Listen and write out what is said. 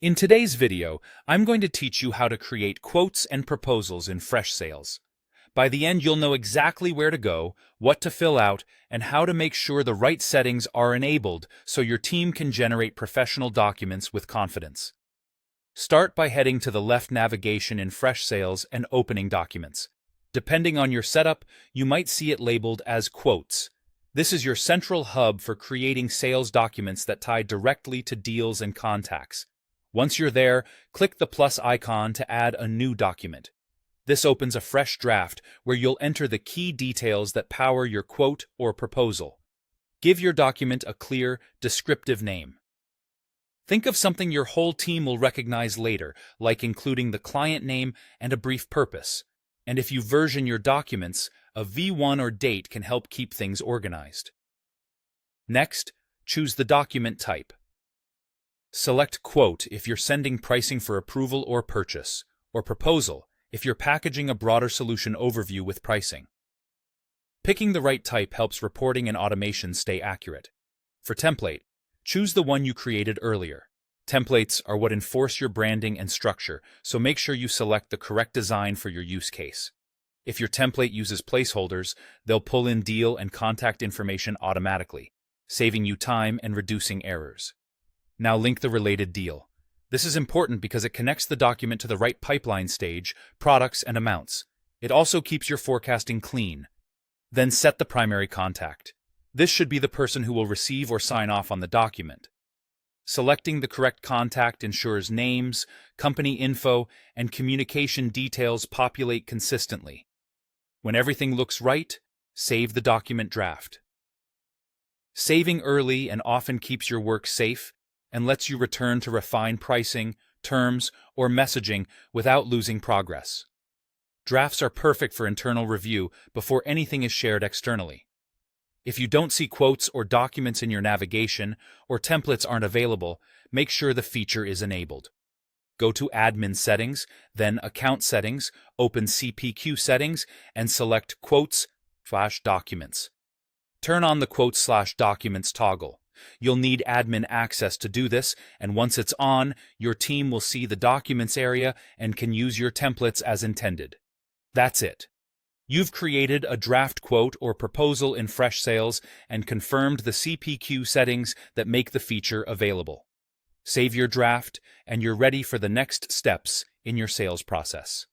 In today's video, I'm going to teach you how to create quotes and proposals in Freshsales. By the end, you'll know exactly where to go, what to fill out, and how to make sure the right settings are enabled so your team can generate professional documents with confidence. Start by heading to the left navigation in Freshsales and opening Documents. Depending on your setup, you might see it labeled as Quotes. This is your central hub for creating sales documents that tie directly to deals and contacts. Once you're there, click the plus icon to add a new document. This opens a fresh draft where you'll enter the key details that power your quote or proposal. Give your document a clear, descriptive name. Think of something your whole team will recognize later, like including the client name and a brief purpose. And if you version your documents, a V1 or date can help keep things organized. Next, choose the document type. Select Quote if you're sending pricing for approval or purchase, or Proposal if you're packaging a broader solution overview with pricing. Picking the right type helps reporting and automation stay accurate. For Template, choose the one you created earlier. Templates are what enforce your branding and structure, so make sure you select the correct design for your use case. If your template uses placeholders, they'll pull in deal and contact information automatically, saving you time and reducing errors. Now link the related deal. This is important because it connects the document to the right pipeline stage, products, and amounts. It also keeps your forecasting clean. Then set the primary contact. This should be the person who will receive or sign off on the document. Selecting the correct contact ensures names, company info, and communication details populate consistently. When everything looks right, save the document draft. Saving early and often keeps your work safe and lets you return to refine pricing, terms, or messaging without losing progress. Drafts are perfect for internal review before anything is shared externally. If you don't see quotes or documents in your navigation, or templates aren't available, make sure the feature is enabled. Go to Admin Settings, then Account Settings, open CPQ Settings, and select Quotes/Documents. Turn on the Quotes/Documents toggle. You'll need admin access to do this, and once it's on, your team will see the Documents area and can use your templates as intended. That's it. You've created a draft quote or proposal in Freshsales and confirmed the CPQ settings that make the feature available. Save your draft, and you're ready for the next steps in your sales process.